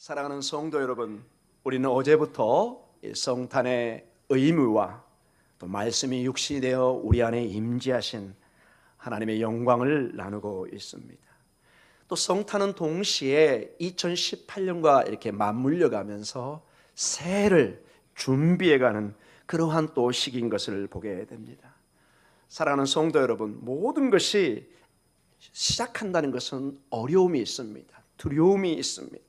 사랑하는 성도 여러분, 우리는 어제부터 성탄의 의무와 또 말씀이 육신이 되어 우리 안에 임재하신 하나님의 영광을 나누고 있습니다. 또 성탄은 동시에 2018년과 이렇게 맞물려 가면서 새해를 준비해가는 그러한 또 시기인 것을 보게 됩니다. 사랑하는 성도 여러분, 모든 것이 시작한다는 것은 어려움이 있습니다. 두려움이 있습니다.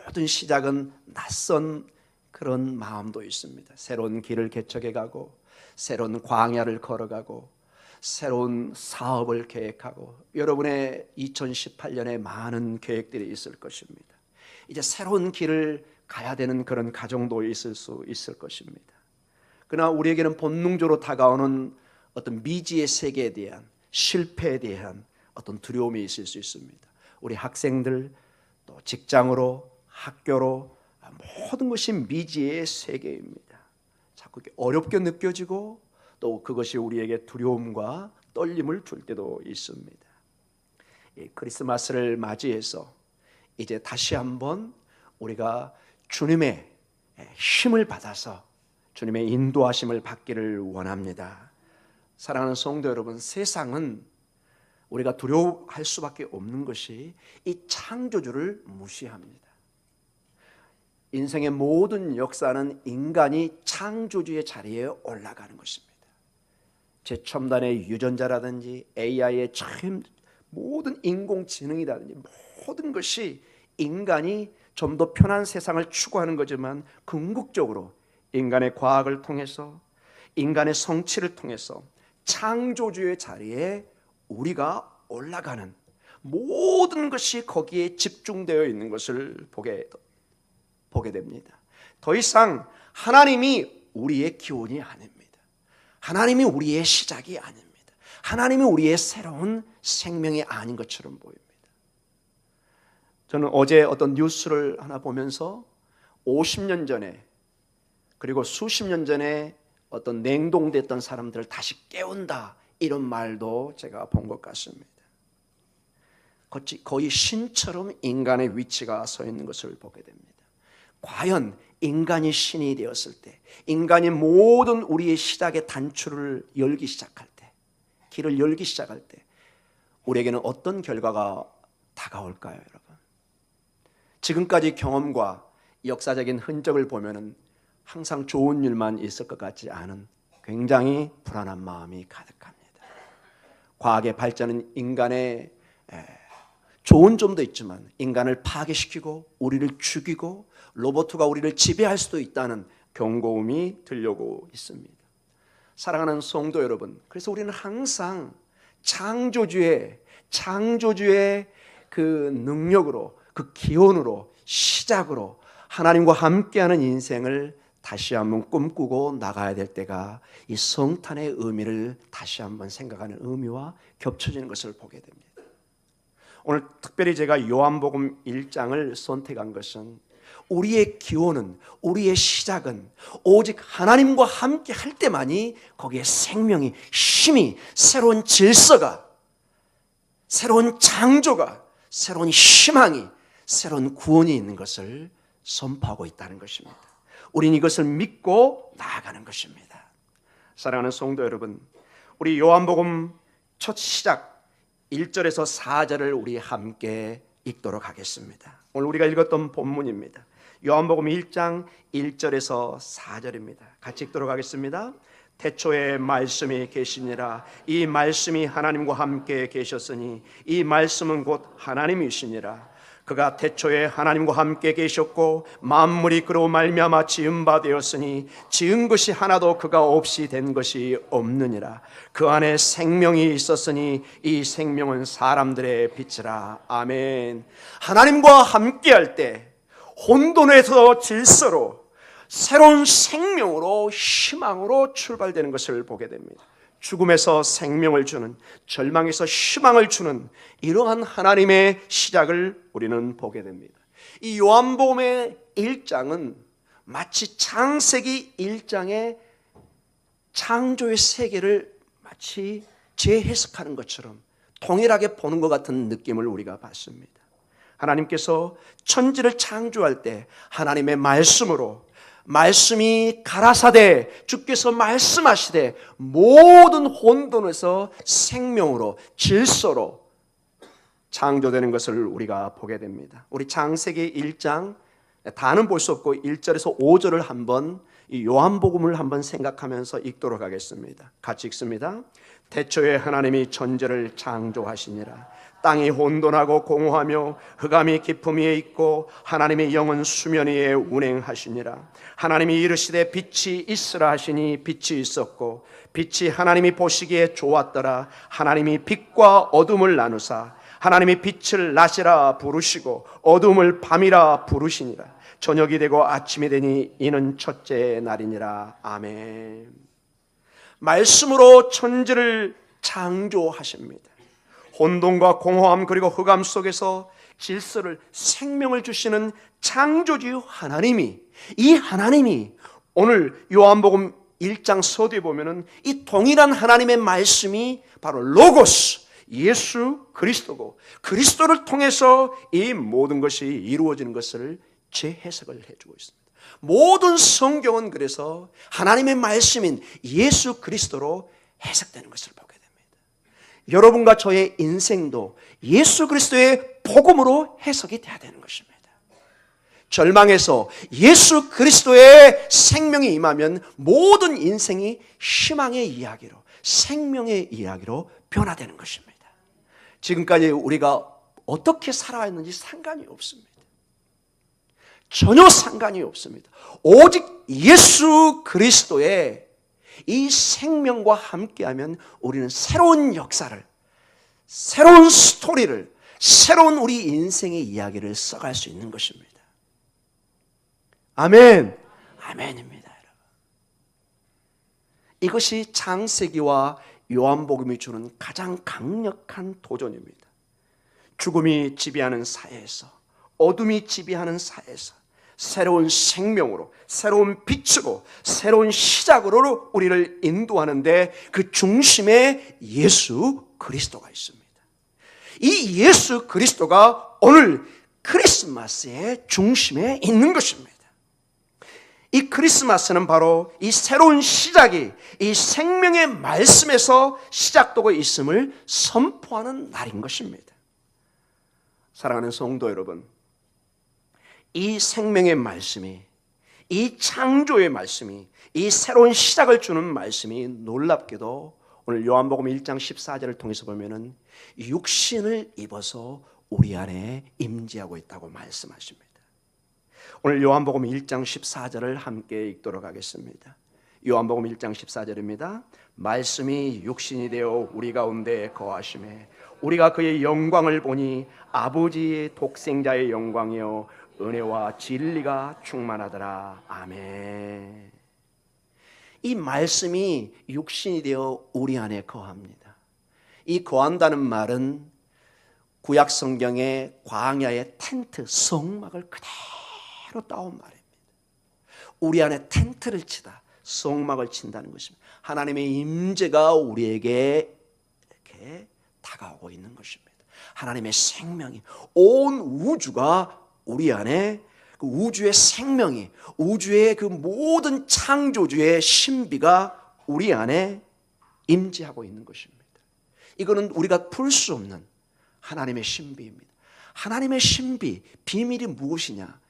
모든 시작은 낯선 그런 마음도 있습니다. 새로운 길을 개척해 가고, 새로운 광야를 걸어가고, 새로운 사업을 계획하고, 여러분의 2018년에 많은 계획들이 있을 것입니다. 이제 새로운 길을 가야 되는 그런 가정도 있을 수 있을 것입니다. 그러나 우리에게는 본능적으로 다가오는 어떤 미지의 세계에 대한, 실패에 대한 어떤 두려움이 있을 수 있습니다. 우리 학생들, 또 직장으로, 학교로, 모든 것이 미지의 세계입니다. 자꾸 어렵게 느껴지고 또 그것이 우리에게 두려움과 떨림을 줄 때도 있습니다. 이 크리스마스를 맞이해서 이제 다시 한번 우리가 주님의 힘을 받아서 주님의 인도하심을 받기를 원합니다. 사랑하는 성도 여러분, 세상은 우리가 두려워할 수밖에 없는 것이 이 창조주를 무시합니다. 인생의 모든 역사는 인간이 창조주의 자리에 올라가는 것입니다. 최첨단의 유전자라든지 AI의 참 모든 인공지능이라든지 모든 것이 인간이 좀 더 편한 세상을 추구하는 거지만, 궁극적으로 인간의 과학을 통해서, 인간의 성취를 통해서 창조주의 자리에 우리가 올라가는, 모든 것이 거기에 집중되어 있는 것을 보게 됩니다. 더 이상 하나님이 우리의 기원이 아닙니다. 하나님이 우리의 시작이 아닙니다. 하나님이 우리의 새로운 생명이 아닌 것처럼 보입니다. 저는 어제 어떤 뉴스를 하나 보면서 50년 전에, 그리고 수십 년 전에 어떤 냉동됐던 사람들을 다시 깨운다, 이런 말도 제가 본 것 같습니다. 거의 신처럼 인간의 위치가 서 있는 것을 보게 됩니다. 과연 인간이 신이 되었을 때, 인간이 모든 우리의 시작의 단추를 열기 시작할 때, 길을 열기 시작할 때 우리에게는 어떤 결과가 다가올까요, 여러분? 지금까지 경험과 역사적인 흔적을 보면은 항상 좋은 일만 있을 것 같지 않은 굉장히 불안한 마음이 가득합니다. 과학의 발전은 인간의 좋은 점도 있지만 인간을 파괴시키고 우리를 죽이고 로봇가 우리를 지배할 수도 있다는 경고음이 들려오고 있습니다. 사랑하는 성도 여러분, 그래서 우리는 항상 창조주의 그 능력으로, 그 기원으로, 시작으로 하나님과 함께하는 인생을 다시 한번 꿈꾸고 나가야 될 때가 이 성탄의 의미를 다시 한번 생각하는 의미와 겹쳐지는 것을 보게 됩니다. 오늘 특별히 제가 요한복음 1장을 선택한 것은, 우리의 기원은, 우리의 시작은 오직 하나님과 함께 할 때만이 거기에 생명이, 힘이, 새로운 질서가, 새로운 창조가, 새로운 희망이, 새로운 구원이 있는 것을 선포하고 있다는 것입니다. 우리는 이것을 믿고 나아가는 것입니다. 사랑하는 성도 여러분, 우리 요한복음 첫 시작 1절에서 4절을 우리 함께 읽도록 하겠습니다. 오늘 우리가 읽었던 본문입니다. 요한복음 1장 1절에서 4절입니다. 같이 읽도록 하겠습니다. 태초에 말씀이 계시니라. 이 말씀이 하나님과 함께 계셨으니 이 말씀은 곧 하나님이시니라. 그가 태초에 하나님과 함께 계셨고 만물이 그로 말미암아 지은 바 되었으니 지은 것이 하나도 그가 없이 된 것이 없느니라. 그 안에 생명이 있었으니 이 생명은 사람들의 빛이라. 아멘. 하나님과 함께할 때 혼돈에서 질서로, 새로운 생명으로, 희망으로 출발되는 것을 보게 됩니다. 죽음에서 생명을 주는, 절망에서 희망을 주는 이러한 하나님의 시작을 우리는 보게 됩니다. 이 요한복음의 1장은 마치 창세기 1장의 창조의 세계를 마치 재해석하는 것처럼 동일하게 보는 것 같은 느낌을 우리가 받습니다. 하나님께서 천지를 창조할 때 하나님의 말씀으로, 말씀이 가라사대 주께서 말씀하시되 모든 혼돈에서 생명으로, 질서로 창조되는 것을 우리가 보게 됩니다. 우리 창세기 1장, 다는 볼 수 없고 1절에서 5절을 한번, 이 요한복음을 한번 생각하면서 읽도록 하겠습니다. 같이 읽습니다. 태초에 하나님이 천지를 창조하시니라. 땅이 혼돈하고 공허하며 흑암이 깊음 위에 있고 하나님의 영은 수면 위에 운행하시니라. 하나님이 이르시되 빛이 있으라 하시니 빛이 있었고 빛이 하나님이 보시기에 좋았더라. 하나님이 빛과 어둠을 나누사 하나님이 빛을 낮이라 부르시고 어둠을 밤이라 부르시니라. 저녁이 되고 아침이 되니 이는 첫째 날이니라. 아멘. 말씀으로 천지를 창조하십니다. 혼돈과 공허함 그리고 흑암 속에서 질서를, 생명을 주시는 창조주 하나님이, 이 하나님이 오늘 요한복음 1장 서두에 보면은 이 동일한 하나님의 말씀이 바로 로고스, 예수 그리스도고, 그리스도를 통해서 이 모든 것이 이루어지는 것을 재해석을 해주고 있습니다. 모든 성경은 그래서 하나님의 말씀인 예수 그리스도로 해석되는 것을 보게 됩니다. 여러분과 저의 인생도 예수 그리스도의 복음으로 해석이 돼야 되는 것입니다. 절망에서 예수 그리스도의 생명이 임하면 모든 인생이 희망의 이야기로, 생명의 이야기로 변화되는 것입니다. 지금까지 우리가 어떻게 살아왔는지 상관이 없습니다. 전혀 상관이 없습니다. 오직 예수 그리스도의 이 생명과 함께하면 우리는 새로운 역사를, 새로운 스토리를, 새로운 우리 인생의 이야기를 써갈 수 있는 것입니다. 아멘. 아멘입니다, 여러분. 이것이 창세기와 요한복음이 주는 가장 강력한 도전입니다. 죽음이 지배하는 사회에서, 어둠이 지배하는 사회에서 새로운 생명으로, 새로운 빛으로, 새로운 시작으로 우리를 인도하는데 그 중심에 예수 그리스도가 있습니다. 이 예수 그리스도가 오늘 크리스마스의 중심에 있는 것입니다. 이 크리스마스는 바로 이 새로운 시작이 이 생명의 말씀에서 시작되고 있음을 선포하는 날인 것입니다. 사랑하는 성도 여러분, 이 생명의 말씀이, 이 창조의 말씀이, 이 새로운 시작을 주는 말씀이 놀랍게도 오늘 요한복음 1장 14절을 통해서 보면은 육신을 입어서 우리 안에 임재하고 있다고 말씀하십니다. 오늘 요한복음 1장 14절을 함께 읽도록 하겠습니다. 요한복음 1장 14절입니다. 말씀이 육신이 되어 우리 가운데 거하심에 우리가 그의 영광을 보니 아버지의 독생자의 영광이요 은혜와 진리가 충만하더라. 아멘. 이 말씀이 육신이 되어 우리 안에 거합니다. 이 거한다는 말은 구약 성경의 광야의 텐트, 성막을 그대로 따온 말입니다. 우리 안에 텐트를 치다, 성막을 친다는 것입니다. 하나님의 임재가 우리에게 이렇게 다가오고 있는 것입니다. 하나님의 생명이, 온 우주가 우리 안에, 그 우주의 생명이, 우주의 그 모든 창조주의 신비가 우리 안에 임재하고 있는 것입니다. 이거는 우리가 풀 수 없는 하나님의 신비입니다. 하나님의 신비, 비밀이 무엇이냐?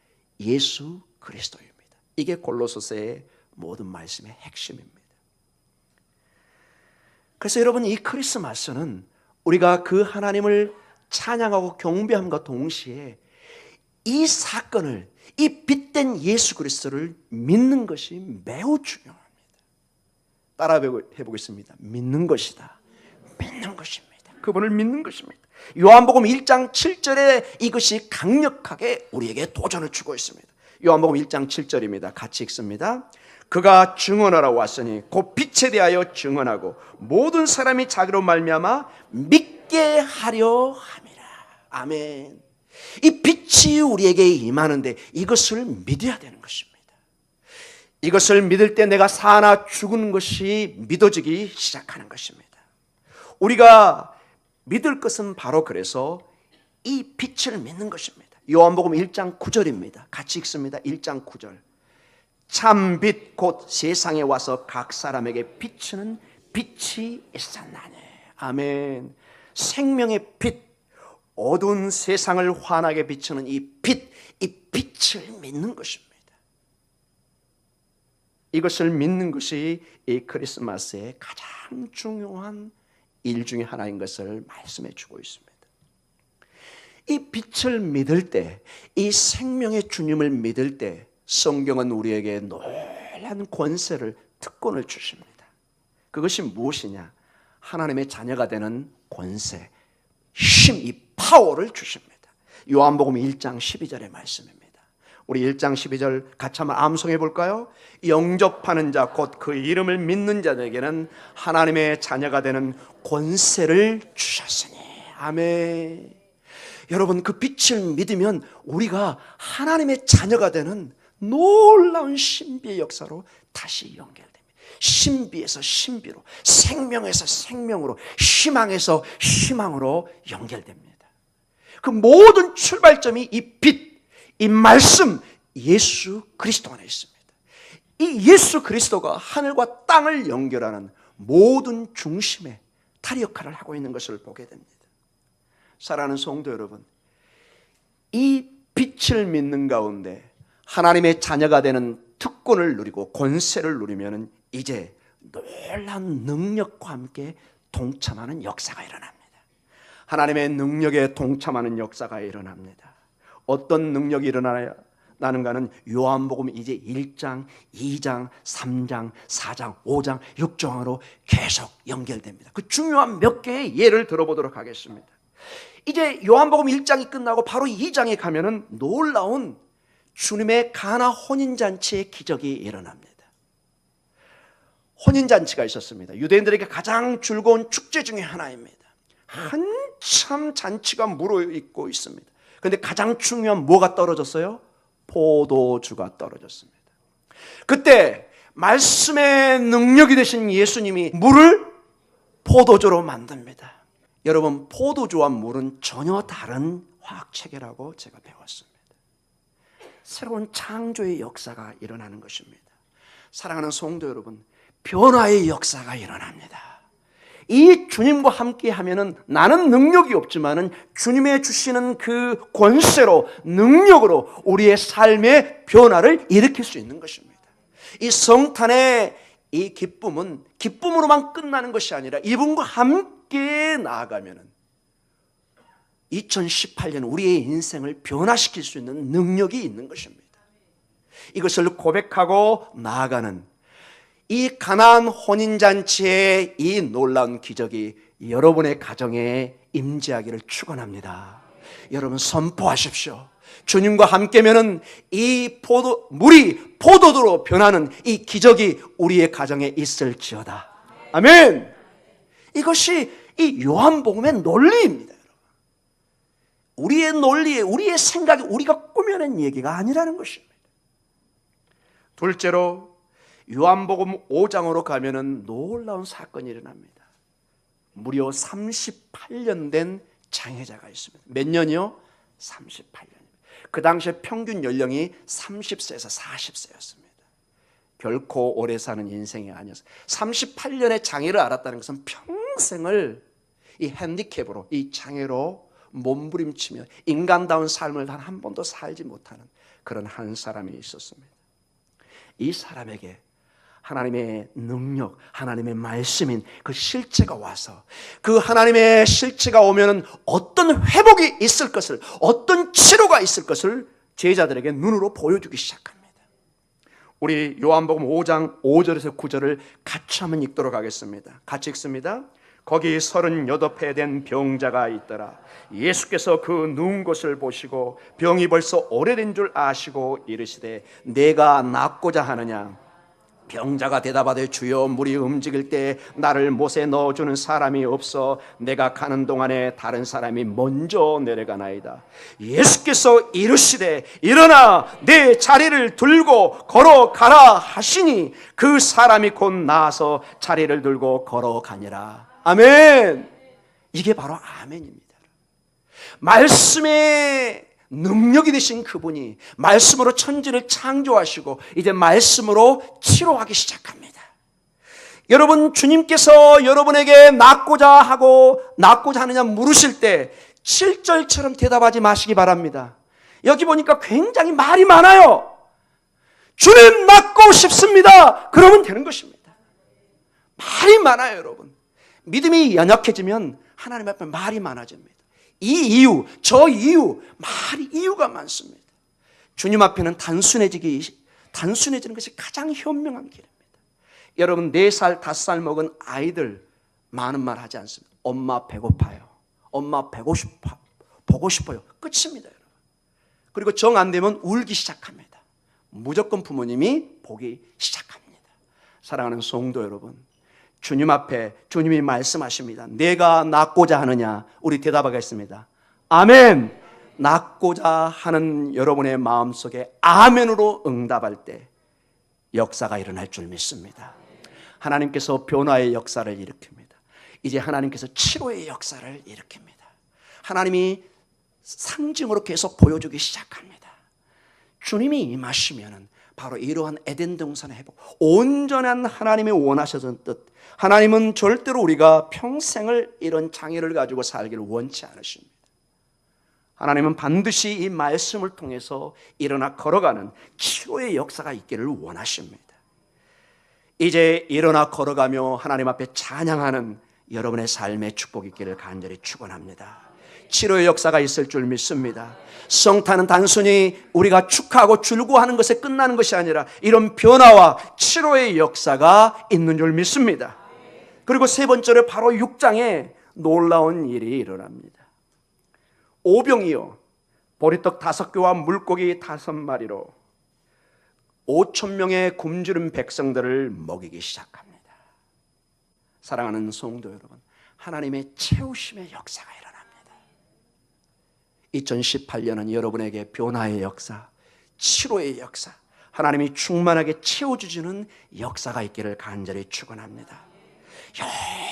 예수 그리스도입니다. 이게 골로새서의 모든 말씀의 핵심입니다. 그래서 여러분, 이 크리스마스는 우리가 그 하나님을 찬양하고 경배함과 동시에 이 사건을, 이 빛된 예수 그리스도를 믿는 것이 매우 중요합니다. 따라 해보겠습니다. 믿는 것이다. 믿는 것입니다. 그분을 믿는 것입니다. 요한복음 1장 7절에 이것이 강력하게 우리에게 도전을 주고 있습니다. 요한복음 1장 7절입니다. 같이 읽습니다. 그가 증언하러 왔으니 곧 빛에 대하여 증언하고 모든 사람이 자기로 말미암아 믿게 하려 함이라. 아멘. 이 빛이 우리에게 임하는데 이것을 믿어야 되는 것입니다. 이것을 믿을 때 내가 사나 죽은 것이 믿어지기 시작하는 것입니다. 우리가 믿을 것은 바로 그래서 이 빛을 믿는 것입니다. 요한복음 1장 9절입니다. 같이 읽습니다. 1장 9절. 참 빛 곧 세상에 와서 각 사람에게 비추는 빛이 있었나니. 아멘. 생명의 빛, 어두운 세상을 환하게 비추는 이 빛, 이 빛을 믿는 것입니다. 이것을 믿는 것이 이 크리스마스의 가장 중요한 일 중에 하나인 것을 말씀해 주고 있습니다. 이 빛을 믿을 때, 이 생명의 주님을 믿을 때 성경은 우리에게 놀라운 권세를, 특권을 주십니다. 그것이 무엇이냐? 하나님의 자녀가 되는 권세, 힘, 이 파워를 주십니다. 요한복음 1장 12절의 말씀입니다. 우리 1장 12절 같이 한번 암송해 볼까요? 영접하는 자 곧 그 이름을 믿는 자들에게는 하나님의 자녀가 되는 권세를 주셨으니. 아멘. 여러분, 그 빛을 믿으면 우리가 하나님의 자녀가 되는 놀라운 신비의 역사로 다시 연결됩니다. 신비에서 신비로, 생명에서 생명으로, 희망에서 희망으로 연결됩니다. 그 모든 출발점이 이 빛, 이 말씀, 예수 그리스도 안에 있습니다. 이 예수 그리스도가 하늘과 땅을 연결하는 모든 중심의 다리 역할을 하고 있는 것을 보게 됩니다. 사랑하는 성도 여러분, 이 빛을 믿는 가운데 하나님의 자녀가 되는 특권을 누리고 권세를 누리면 이제 놀라운 능력과 함께 동참하는 역사가 일어납니다. 하나님의 능력에 동참하는 역사가 일어납니다. 어떤 능력이 일어나는가는 요한복음 이제 1장, 2장, 3장, 4장, 5장, 6장으로 계속 연결됩니다. 그 중요한 몇 개의 예를 들어보도록 하겠습니다. 이제 요한복음 1장이 끝나고 바로 2장에 가면은 놀라운 주님의 가나 혼인잔치의 기적이 일어납니다. 혼인잔치가 있었습니다. 유대인들에게 가장 즐거운 축제 중에 하나입니다. 한참 잔치가 무르익고 있습니다. 그런데 가장 중요한 뭐가 떨어졌어요? 포도주가 떨어졌습니다. 그때 말씀의 능력이 되신 예수님이 물을 포도주로 만듭니다. 여러분, 포도주와 물은 전혀 다른 화학체계라고 제가 배웠습니다. 새로운 창조의 역사가 일어나는 것입니다. 사랑하는 성도 여러분, 변화의 역사가 일어납니다. 이 주님과 함께 하면은 나는 능력이 없지만은 주님의 주시는 그 권세로, 능력으로 우리의 삶의 변화를 일으킬 수 있는 것입니다. 이 성탄의 이 기쁨은 기쁨으로만 끝나는 것이 아니라 이분과 함께 나아가면은 2018년 우리의 인생을 변화시킬 수 있는 능력이 있는 것입니다. 이것을 고백하고 나아가는 이 가나안 혼인잔치의 이 놀라운 기적이 여러분의 가정에 임재하기를 축원합니다. 여러분, 선포하십시오. 주님과 함께면은 이 물이 포도주로 변하는 이 기적이 우리의 가정에 있을지어다. 아멘. 이것이 이 요한복음의 논리입니다. 우리의 논리에, 우리의 생각에 우리가 꾸며낸 얘기가 아니라는 것입니다. 둘째로 요한복음 5장으로 가면은 놀라운 사건이 일어납니다. 무려 38년 된 장애자가 있습니다. 몇 년이요? 38년. 그 당시에 평균 연령이 30세에서 40세였습니다. 결코 오래 사는 인생이 아니었어요. 38년의 장애를 알았다는 것은 평생을 이 핸디캡으로, 이 장애로 몸부림치며 인간다운 삶을 단 한 번도 살지 못하는 그런 한 사람이 있었습니다. 이 사람에게 하나님의 능력, 하나님의 말씀인 그 실체가 와서 그 하나님의 실체가 오면은 어떤 회복이 있을 것을, 어떤 치료가 있을 것을 제자들에게 눈으로 보여주기 시작합니다. 우리 요한복음 5장 5절에서 9절을 같이 한번 읽도록 하겠습니다. 같이 읽습니다. 거기 38회 된 병자가 있더라. 예수께서 그 누운 것을 보시고 병이 벌써 오래된 줄 아시고 이르시되 내가 낫고자 하느냐? 병자가 대답하되 주여 물이 움직일 때 나를 못에 넣어주는 사람이 없어 내가 가는 동안에 다른 사람이 먼저 내려가나이다. 예수께서 이르시되 일어나 내 자리를 들고 걸어가라 하시니 그 사람이 곧 나아서 자리를 들고 걸어가니라. 아멘. 이게 바로 아멘입니다. 말씀의 능력이 되신 그분이 말씀으로 천지를 창조하시고 이제 말씀으로 치료하기 시작합니다. 여러분, 주님께서 여러분에게 낫고자 하느냐 물으실 때 7절처럼 대답하지 마시기 바랍니다. 여기 보니까 굉장히 말이 많아요. 주님, 낫고 싶습니다. 그러면 되는 것입니다. 말이 많아요, 여러분. 믿음이 연약해지면 하나님 앞에 말이 많아집니다. 이 이유, 저 이유, 이유가 많습니다. 주님 앞에는 단순해지는 것이 가장 현명한 길입니다. 여러분, 4살, 5살 먹은 아이들 많은 말 하지 않습니다. 엄마 배고파요. 엄마 보고 싶어요. 끝입니다, 여러분. 그리고 정 안 되면 울기 시작합니다. 무조건 부모님이 보기 시작합니다. 사랑하는 성도 여러분, 주님 앞에 주님이 말씀하십니다. 내가 낫고자 하느냐? 우리 대답하겠습니다. 아멘. 낫고자 하는 여러분의 마음속에 아멘으로 응답할 때 역사가 일어날 줄 믿습니다. 하나님께서 변화의 역사를 일으킵니다. 이제 하나님께서 치료의 역사를 일으킵니다. 하나님이 상징으로 계속 보여주기 시작합니다. 주님이 임하시면 바로 이러한 에덴 동산의 회복, 온전한 하나님이 원하셨던 뜻, 하나님은 절대로 우리가 평생을 이런 장애를 가지고 살기를 원치 않으십니다. 하나님은 반드시 이 말씀을 통해서 일어나 걸어가는 치료의 역사가 있기를 원하십니다. 이제 일어나 걸어가며 하나님 앞에 찬양하는 여러분의 삶의 축복이 있기를 간절히 축원합니다. 치료의 역사가 있을 줄 믿습니다. 성탄은 단순히 우리가 축하하고 즐거워하는 것에 끝나는 것이 아니라 이런 변화와 치료의 역사가 있는 줄 믿습니다. 그리고 세 번째로 바로 6장에 놀라운 일이 일어납니다. 오병이요, 보리떡 5개와 물고기 5마리로 5,000명의 굶주린 백성들을 먹이기 시작합니다. 사랑하는 성도 여러분, 하나님의 채우심의 역사가 일어납니다. 2018년은 여러분에게 변화의 역사, 치료의 역사, 하나님이 충만하게 채워주시는 역사가 있기를 간절히 축원합니다.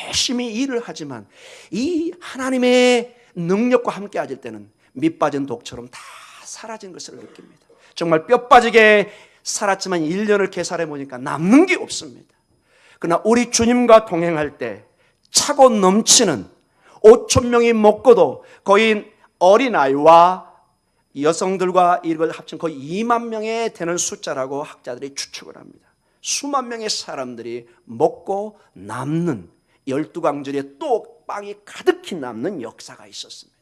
열심히 일을 하지만 이 하나님의 능력과 함께 하실 때는 밑 빠진 독처럼 다 사라진 것을 느낍니다. 정말 뼈 빠지게 살았지만 1년을 계산해 보니까 남는 게 없습니다. 그러나 우리 주님과 동행할 때 차고 넘치는 5,000명이 먹고도 거의 어린아이와 여성들과 이걸 합친 거의 2만 명에 되는 숫자라고 학자들이 추측을 합니다. 수만 명의 사람들이 먹고 남는 12광절에 또 빵이 가득히 남는 역사가 있었습니다.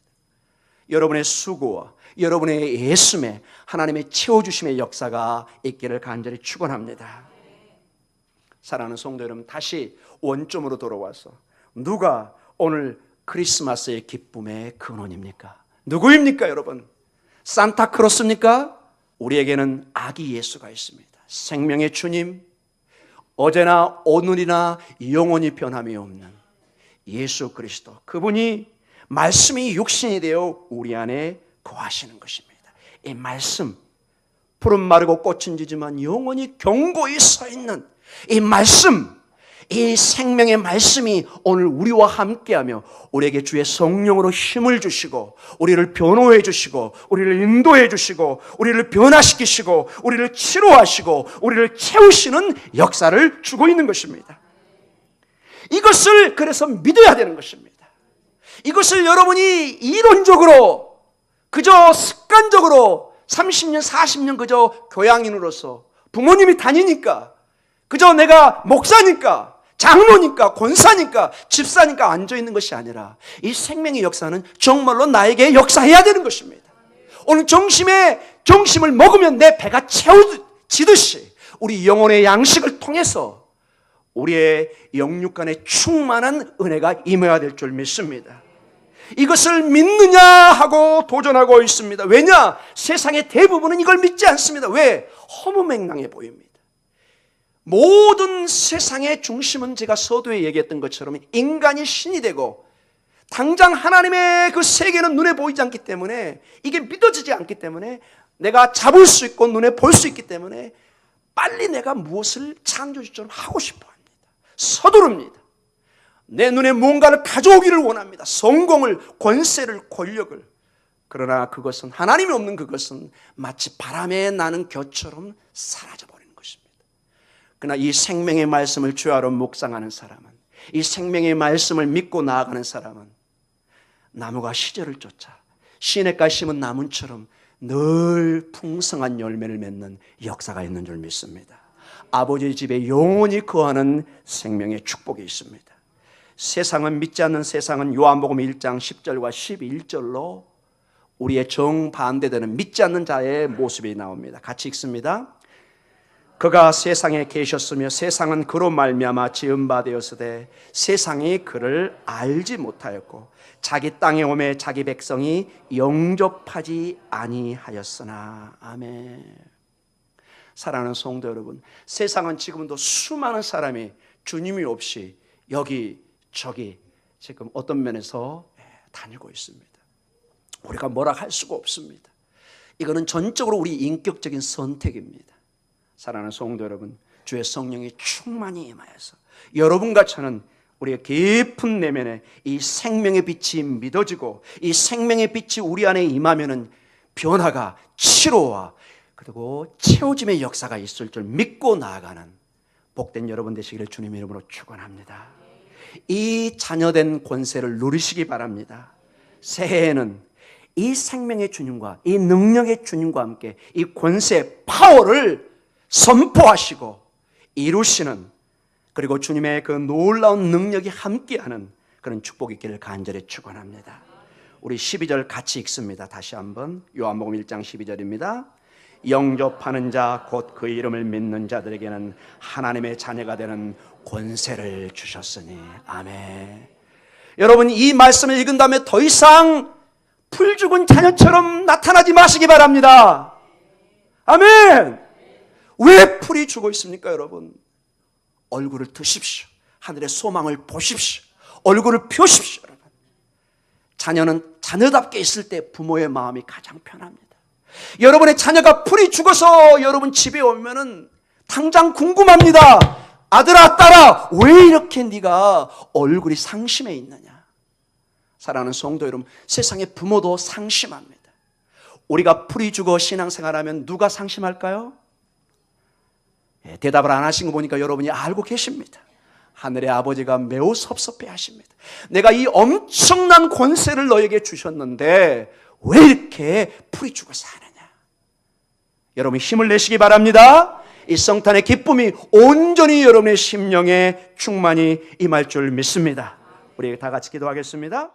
여러분의 수고와 여러분의 예수의 하나님의 채워주심의 역사가 있기를 간절히 축원합니다. 사랑하는 성도 여러분, 다시 원점으로 돌아와서 누가 오늘 크리스마스의 기쁨의 근원입니까? 누구입니까, 여러분? 산타크로스입니까? 우리에게는 아기 예수가 있습니다. 생명의 주님, 어제나 오늘이나 영원히 변함이 없는 예수 그리스도, 그분이 말씀이 육신이 되어 우리 안에 거하시는 것입니다. 이 말씀, 푸른 마르고 꽃은 지지만 영원히 견고히 서 있는 이 말씀, 이 생명의 말씀이 오늘 우리와 함께하며 우리에게 주의 성령으로 힘을 주시고 우리를 변호해 주시고 우리를 인도해 주시고 우리를 변화시키시고 우리를 치료하시고 우리를 채우시는 역사를 주고 있는 것입니다. 이것을 그래서 믿어야 되는 것입니다. 이것을 여러분이 이론적으로 그저 습관적으로 30년 40년 그저 교양인으로서 부모님이 다니니까 그저 내가 목사니까 장로니까 권사니까 집사니까 앉아있는 것이 아니라 이 생명의 역사는 정말로 나에게 역사해야 되는 것입니다. 오늘 점심을 먹으면 내 배가 채워지듯이 우리 영혼의 양식을 통해서 우리의 영육간에 충만한 은혜가 임해야 될 줄 믿습니다. 이것을 믿느냐 하고 도전하고 있습니다. 왜냐? 세상의 대부분은 이걸 믿지 않습니다. 왜? 허무맹랑해 보입니다. 모든 세상의 중심은 제가 서두에 얘기했던 것처럼 인간이 신이 되고 당장 하나님의 그 세계는 눈에 보이지 않기 때문에 이게 믿어지지 않기 때문에 내가 잡을 수 있고 눈에 볼 수 있기 때문에 빨리 내가 무엇을 창조주처럼 하고 싶어 합니다. 서두릅니다. 내 눈에 뭔가를 가져오기를 원합니다. 성공을, 권세를, 권력을. 그러나 그것은, 하나님이 없는 그것은 마치 바람에 나는 겨처럼 사라져버리는 것입니다. 그러나 이 생명의 말씀을 주야로 묵상하는 사람은, 이 생명의 말씀을 믿고 나아가는 사람은 나무가 시절을 쫓아 시냇가에 심은 나무처럼 늘 풍성한 열매를 맺는 역사가 있는 줄 믿습니다. 아버지 집에 영원히 거하는 생명의 축복이 있습니다. 세상은, 믿지 않는 세상은 요한복음 1장 10절과 11절로 우리의 정반대되는 믿지 않는 자의 모습이 나옵니다. 같이 읽습니다. 그가 세상에 계셨으며 세상은 그로 말미암아 지은 바 되었으되 세상이 그를 알지 못하였고 자기 땅에 오매 자기 백성이 영접하지 아니하였으나. 아멘. 사랑하는 성도 여러분, 세상은 지금도 수많은 사람이 주님이 없이 여기 저기 지금 어떤 면에서 다니고 있습니다. 우리가 뭐라 할 수가 없습니다. 이거는 전적으로 우리 인격적인 선택입니다. 사랑하는 성도 여러분, 주의 성령이 충만히 임하여서 여러분과 저는 우리의 깊은 내면에 이 생명의 빛이 믿어지고 이 생명의 빛이 우리 안에 임하면은 변화가, 치료와 그리고 채워짐의 역사가 있을 줄 믿고 나아가는 복된 여러분 되시기를 주님의 이름으로 축원합니다. 이 자녀된 권세를 누리시기 바랍니다. 새해에는 이 생명의 주님과 이 능력의 주님과 함께 이 권세, 파워를 선포하시고 이루시는, 그리고 주님의 그 놀라운 능력이 함께하는 그런 축복이 있기를 간절히 축원합니다. 우리 12절 같이 읽습니다. 다시 한번 요한복음 1장 12절입니다. 영접하는 자 곧 그 이름을 믿는 자들에게는 하나님의 자녀가 되는 권세를 주셨으니. 아멘. 여러분, 이 말씀을 읽은 다음에 더 이상 풀 죽은 자녀처럼 나타나지 마시기 바랍니다. 아멘. 왜 풀이 죽어 있습니까, 여러분? 얼굴을 드십시오. 하늘의 소망을 보십시오. 얼굴을 펴십시오, 여러분. 자녀는 자녀답게 있을 때 부모의 마음이 가장 편합니다. 여러분의 자녀가 풀이 죽어서 여러분 집에 오면은 당장 궁금합니다. 아들아, 딸아, 왜 이렇게 네가 얼굴이 상심해 있느냐? 사랑하는 성도 여러분, 세상의 부모도 상심합니다. 우리가 풀이 죽어 신앙생활하면 누가 상심할까요? 대답을 안 하신 거 보니까 여러분이 알고 계십니다. 하늘의 아버지가 매우 섭섭해 하십니다. 내가 이 엄청난 권세를 너에게 주셨는데 왜 이렇게 풀이 죽어 사느냐? 여러분 힘을 내시기 바랍니다. 이 성탄의 기쁨이 온전히 여러분의 심령에 충만히 임할 줄 믿습니다. 우리 다 같이 기도하겠습니다.